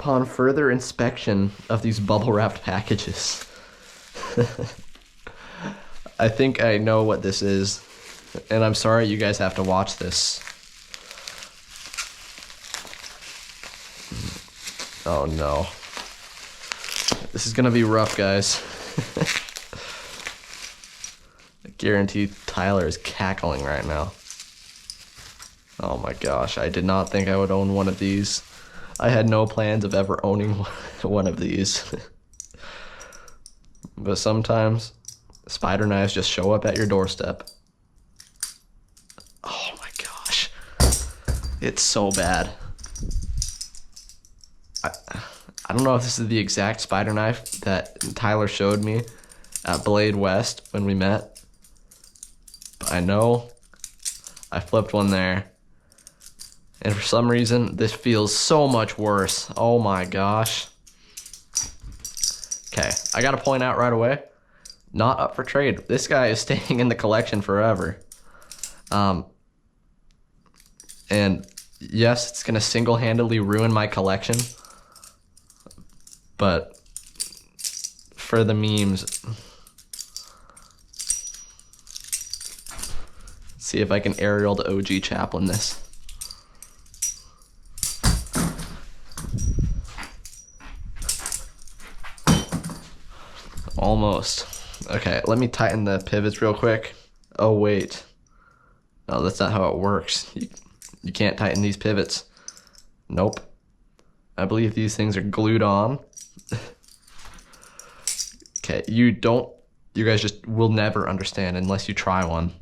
upon further inspection of these bubble wrapped packages, I think I know what this is, and I'm sorry you guys have to watch this. Oh no. This is gonna be rough, guys. I guarantee Tyler is cackling right now. Oh my gosh, I did not think I would own one of these. I had no plans of ever owning one of these. But sometimes spider knives just show up at your doorstep. Oh my gosh. It's so bad. I don't know if this is the exact spider knife that Tyler showed me at Blade West when we met, but I know I flipped one there, and for some reason this feels so much worse. Oh my gosh. Okay, I gotta point out right away, not up for trade. This guy is staying in the collection forever. And yes, it's gonna single-handedly ruin my collection, but for the memes, let's see if I can aerial to OG Chaplin this. Almost. Okay, let me tighten the pivots real quick. Oh wait, no, that's not how it works. You can't tighten these pivots. Nope. I believe these things are glued on. Okay, you guys just will never understand unless you try one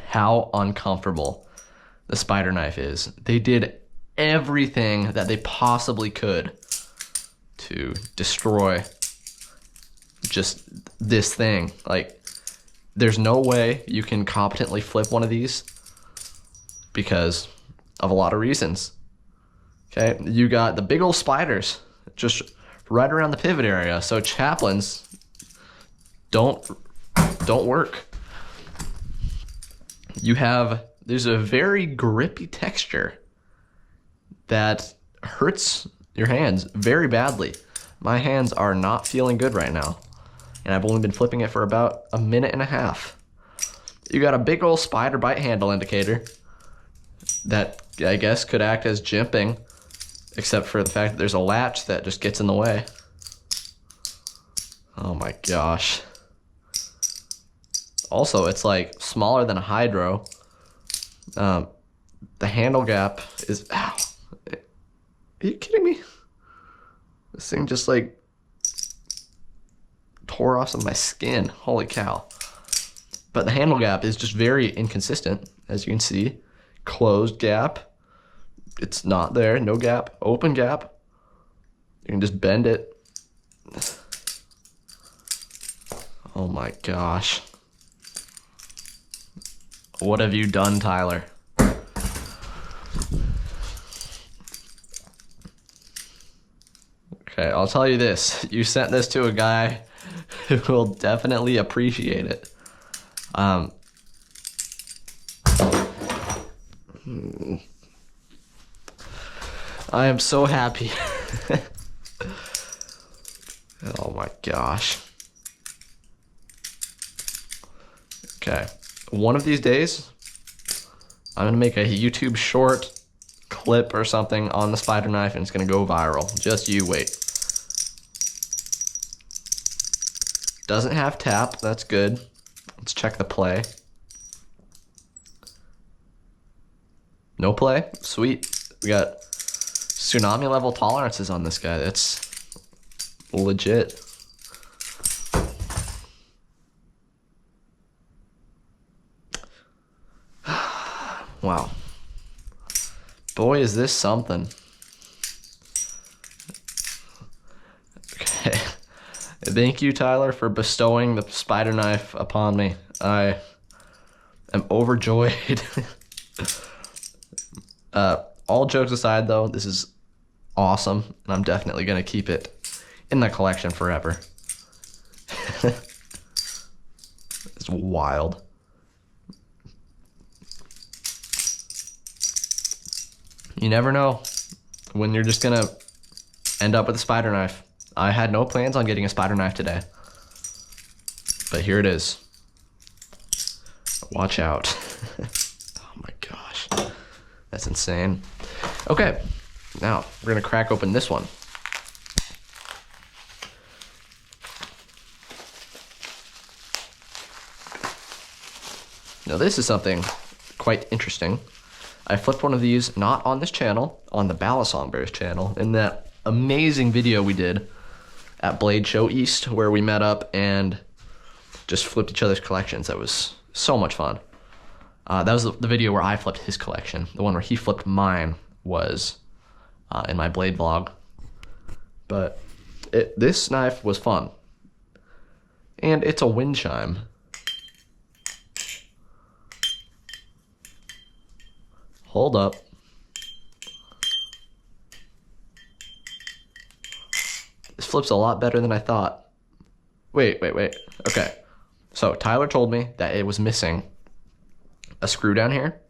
how uncomfortable the spider knife is. They did everything that they possibly could to destroy just this thing. Like, there's no way you can competently flip one of these because of a lot of reasons. Okay, you got the big old spiders just right around the pivot area, so Chaplins don't work. There's a very grippy texture that hurts your hands very badly. My hands are not feeling good right now, and I've only been flipping it for about a minute and a half. You got a big old spider bite handle indicator that I guess could act as jimping, except for the fact that there's a latch that just gets in the way. Oh my gosh. Also, it's like smaller than a hydro. The handle gap is, ow. Are you kidding me? This thing just like tore off some of my skin. Holy cow. But the handle gap is just very inconsistent, as you can see. Closed gap. It's not there. No gap. Open gap. You can just bend it. Oh my gosh. What have you done, Tyler? Okay, I'll tell you this. You sent this to a guy who will definitely appreciate it. I am so happy. Oh my gosh. Okay. One of these days, I'm going to make a YouTube short clip or something on the spider knife, and it's going to go viral. Just you wait. Doesn't have tap. That's good. Let's check the play. No play. Sweet. We got tsunami level tolerances on this guy. That's legit. Wow. Boy, is this something. Okay. Thank you, Tyler, for bestowing the spider knife upon me. I am overjoyed. All jokes aside, though, this is awesome, and I'm definitely going to keep it in the collection forever. It's wild. You never know when you're just gonna end up with a spider knife. I had no plans on getting a spider knife today, but here it is. Watch out. Oh my gosh, that's insane. Okay, now we're gonna crack open this one. Now this is something quite interesting. I flipped one of these, not on this channel, on the Balisong Bears channel, in that amazing video we did at Blade Show East, where we met up and just flipped each other's collections. That was so much fun. That was the video where I flipped his collection. The one where he flipped mine was in my Blade vlog. But this knife was fun. And it's a wind chime. Hold up. This flips a lot better than I thought. Wait. Okay. So Tyler told me that it was missing a screw down here,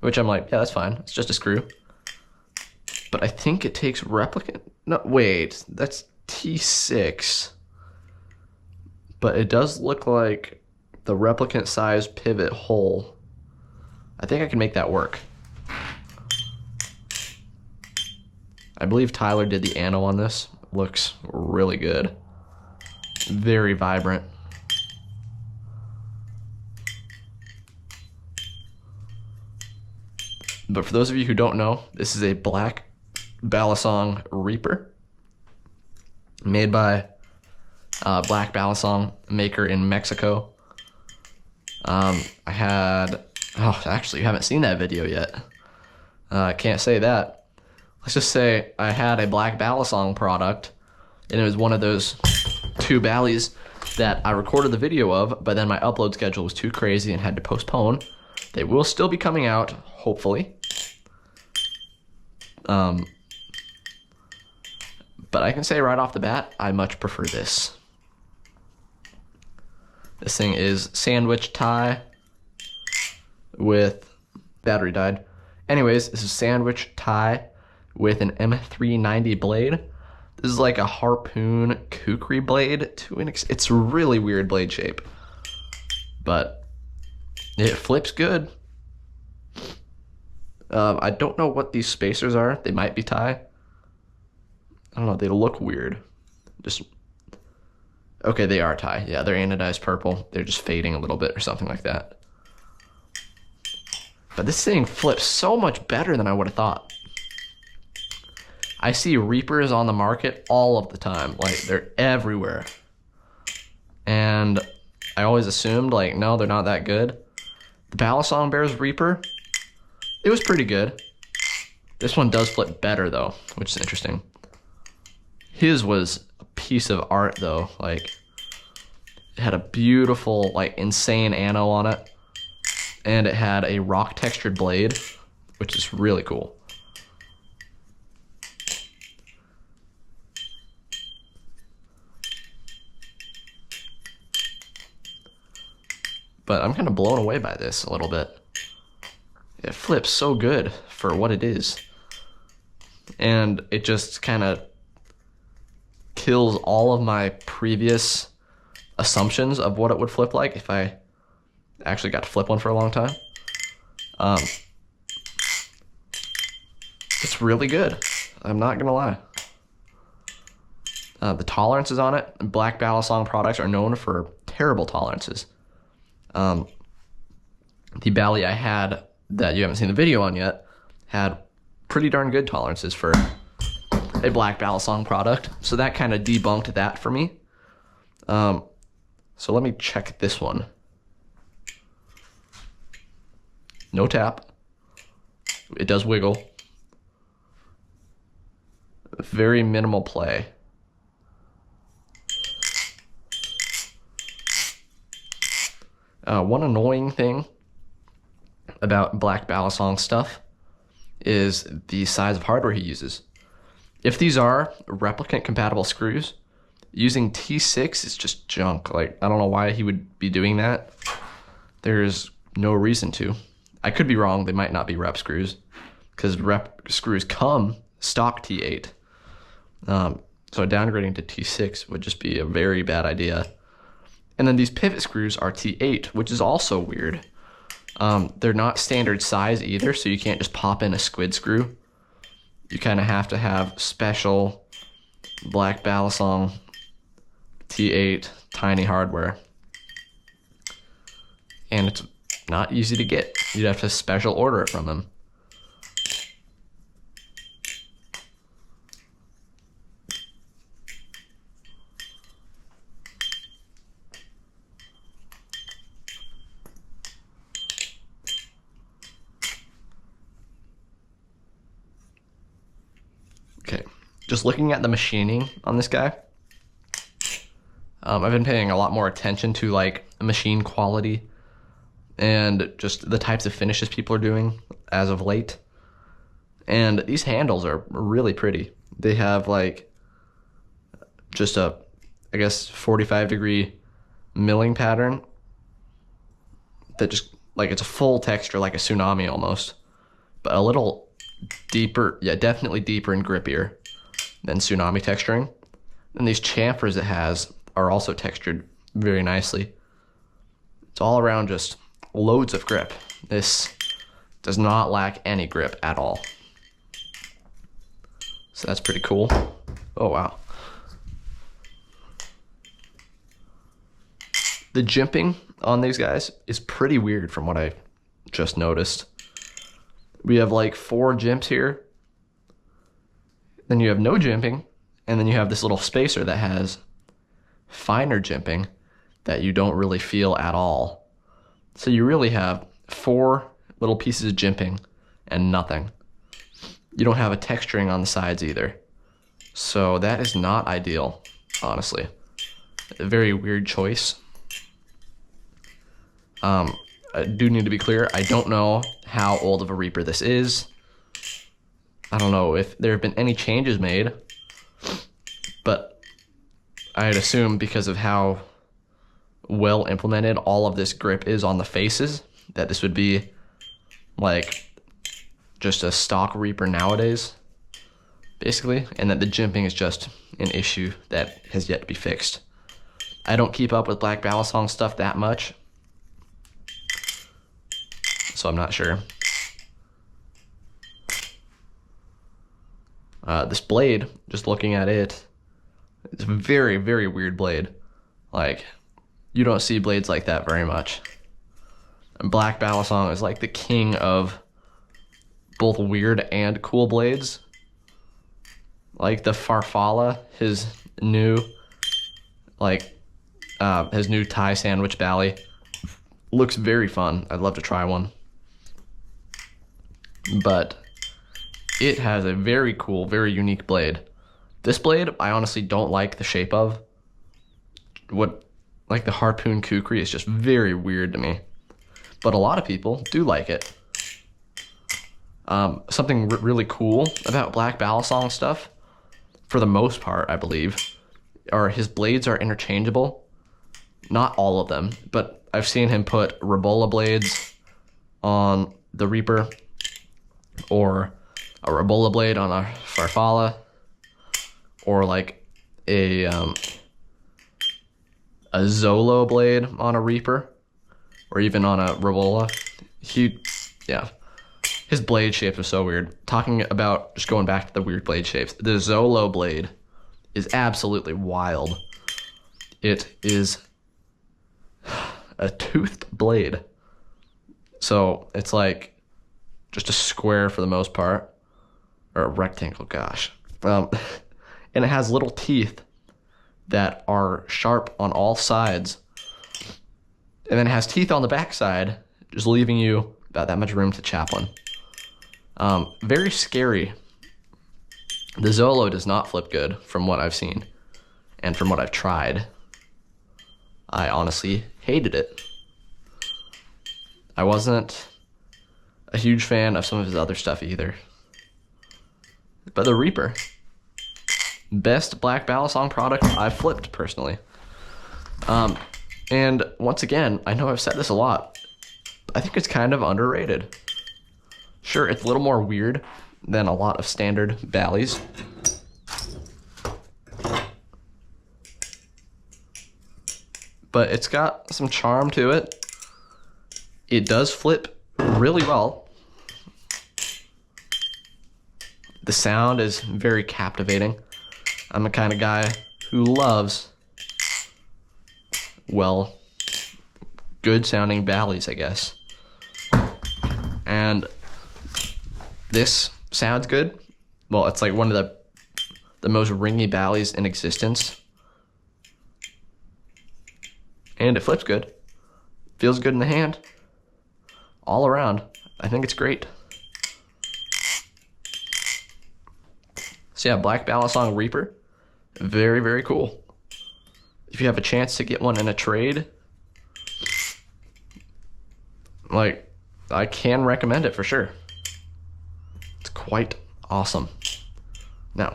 which I'm like, yeah, that's fine. It's just a screw. But I think it takes replicant. No, wait, that's T6. But it does look like the replicant size pivot hole. I think I can make that work. I believe Tyler did the ano on this. Looks really good. Very vibrant. But for those of you who don't know, this is a black Balisong Reaper made by Black Balisong maker in Mexico. Actually, you haven't seen that video yet. Can't say that. Let's just say I had a Black Balisong product, and it was one of those two Ballies that I recorded the video of, but then my upload schedule was too crazy and had to postpone. They will still be coming out, hopefully. But I can say right off the bat, I much prefer this. This thing is sandwich tie with battery died. Anyways, this is sandwich tie with an M390 blade. This is like a harpoon kukri blade it's a really weird blade shape, but it flips good. I don't know what these spacers are. They might be tie. I don't know, they look weird. Okay, they are tie. Yeah, they're anodized purple. They're just fading a little bit or something like that. But this thing flips so much better than I would have thought. I see Reapers on the market all of the time. Like, they're everywhere. And I always assumed, like, no, they're not that good. The Balisong Bears Reaper, it was pretty good. This one does flip better, though, which is interesting. His was a piece of art, though. Like, it had a beautiful, like, insane ano on it. And it had a rock textured blade, which is really cool. But I'm kind of blown away by this a little bit. It flips so good for what it is. And it just kind of kills all of my previous assumptions of what it would flip like if I actually got to flip one for a long time. It's really good. I'm not gonna lie. The tolerances on it, Black Balisong products are known for terrible tolerances. The Bally I had that you haven't seen the video on yet had pretty darn good tolerances for a Black Balisong product. So that kind of debunked that for me. So let me check this one. No tap. It does wiggle. Very minimal play. One annoying thing about Black Balisong stuff is the size of hardware he uses. If these are replicant compatible screws, using T6 is just junk. Like, I don't know why he would be doing that. There's no reason to. I could be wrong. They might not be rep screws, because rep screws come stock T8. So downgrading to T6 would just be a very bad idea. And then these pivot screws are T8, which is also weird. They're not standard size either, so you can't just pop in a squid screw. You kind of have to have special black Balisong T8 tiny hardware. And it's not easy to get. You'd have to special order it from them. Okay, just looking at the machining on this guy, I've been paying a lot more attention to like machine quality and just the types of finishes people are doing as of late. And these handles are really pretty. They have like just a, I guess, 45-degree milling pattern that just, like, it's a full texture, like a tsunami almost, but a little deeper, yeah, definitely deeper and grippier than tsunami texturing. And these chamfers it has are also textured very nicely. It's all around just loads of grip. This does not lack any grip at all. So that's pretty cool. Oh, wow. The jimping on these guys is pretty weird from what I just noticed. We have like 4 jimps here. Then you have no jimping. And then you have this little spacer that has finer jimping that you don't really feel at all. So you really have 4 little pieces of jimping and nothing. You don't have a texturing on the sides either. So that is not ideal, honestly. A very weird choice. I do need to be clear, I don't know how old of a Reaper this is. I don't know if there have been any changes made, but I'd assume because of how well implemented all of this grip is on the faces, that this would be like just a stock Reaper nowadays, basically, and that the jimping is just an issue that has yet to be fixed. I don't keep up with Black Balisong stuff that much, so I'm not sure. This blade, just looking at it, it's a very, very weird blade. Like, you don't see blades like that very much. And Black Balisong is like the king of both weird and cool blades. Like the Farfalla, his new Thai sandwich bally, looks very fun. I'd love to try one. But it has a very cool, very unique blade. This blade, I honestly don't like the shape of. Like the Harpoon Kukri is just very weird to me. But a lot of people do like it. Something really cool about Black Balisong stuff, for the most part, I believe, are his blades are interchangeable. Not all of them, but I've seen him put Rebola blades on the Reaper, or a Rebola blade on a Farfalla, or like a Zolo blade on a Reaper, or even on a Rebola. His blade shapes are so weird. Talking about, just going back to the weird blade shapes, the Zolo blade is absolutely wild. It is a toothed blade. So it's like just a square for the most part, or a rectangle, gosh. And it has little teeth that are sharp on all sides. And then it has teeth on the back side, just leaving you about that much room to chap one. Very scary. The Zolo does not flip good from what I've seen and from what I've tried. I honestly hated it. I wasn't a huge fan of some of his other stuff either. But the Reaper, best Black Balisong product I've flipped personally. And once again, I know I've said this a lot, I think it's kind of underrated. Sure, it's a little more weird than a lot of standard Ballies, but it's got some charm to it. It does flip really well. The sound is very captivating. I'm the kind of guy who loves, well, good sounding valleys, I guess. And this sounds good. Well, it's like one of the most ringy valleys in existence. And it flips good. Feels good in the hand. All around, I think it's great. So yeah, Black Balisong Reaper, very, very cool. If you have a chance to get one in a trade, like, I can recommend it for sure. It's quite awesome. Now,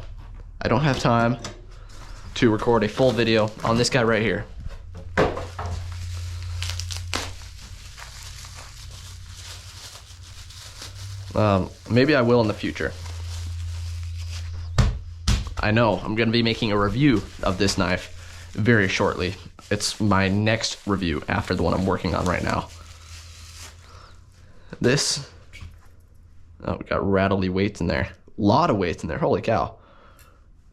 I don't have time to record a full video on this guy right here. Maybe I will in the future. I know I'm going to be making a review of this knife very shortly. It's my next review after the one I'm working on right now. This, oh, we got rattly weights in there. A lot of weights in there, holy cow.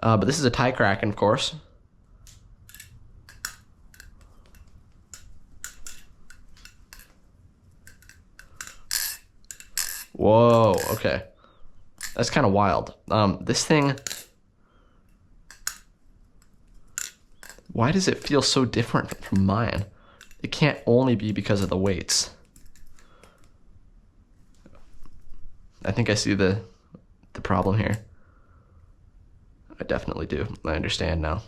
But this is a Thai Kraken, of course. Whoa, okay. That's kind of wild. This thing, why does it feel so different from mine? It can't only be because of the weights. I think I see the problem here. I definitely do. I understand now.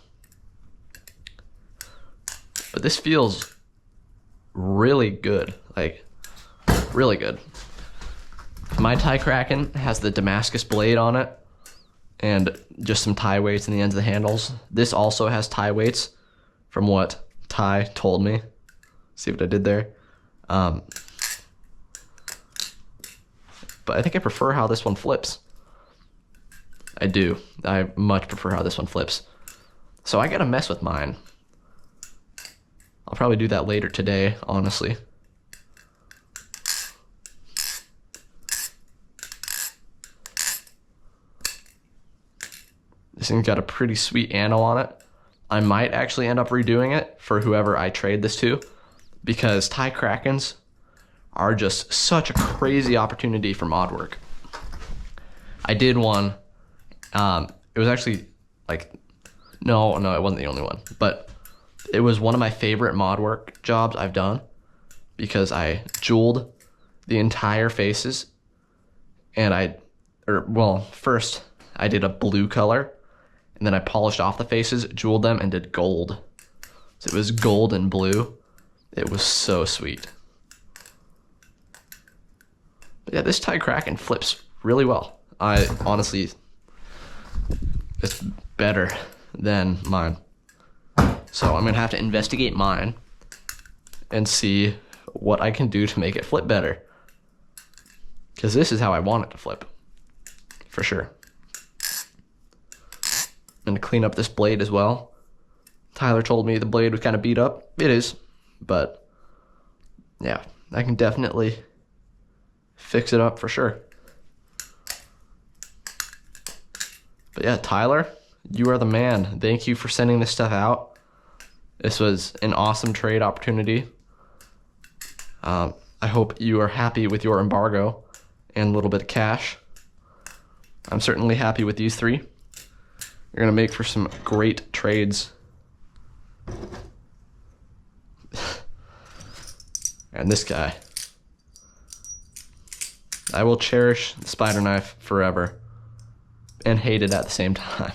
But this feels really good. Like, really good. My Thai Kraken has the Damascus blade on it and just some tie weights in the ends of the handles. This also has tie weights from what Ty told me. See what I did there? But I think I prefer how this one flips. I do. I much prefer how this one flips. So I gotta mess with mine. I'll probably do that later today, honestly. This thing's got a pretty sweet ano on it. I might actually end up redoing it for whoever I trade this to, because Thai Krakens are just such a crazy opportunity for mod work. I did one. It was actually like, no, it wasn't the only one, but it was one of my favorite mod work jobs I've done because I jeweled the entire faces, and first I did a blue color, and then I polished off the faces, jeweled them, and did gold. So it was gold and blue. It was so sweet. But yeah, this Thai Kraken flips really well. I honestly, it's better than mine. So I'm gonna have to investigate mine and see what I can do to make it flip better. Because this is how I want it to flip, for sure. I'm gonna clean up this blade as well. Tyler told me the blade was kind of beat up. It is, but yeah, I can definitely fix it up for sure. But yeah, Tyler, you are the man. Thank you for sending this stuff out. This was an awesome trade opportunity. I hope you are happy with your embargo and a little bit of cash. I'm certainly happy with these three. You're gonna make for some great trades. And this guy, I will cherish the spider knife forever and hate it at the same time.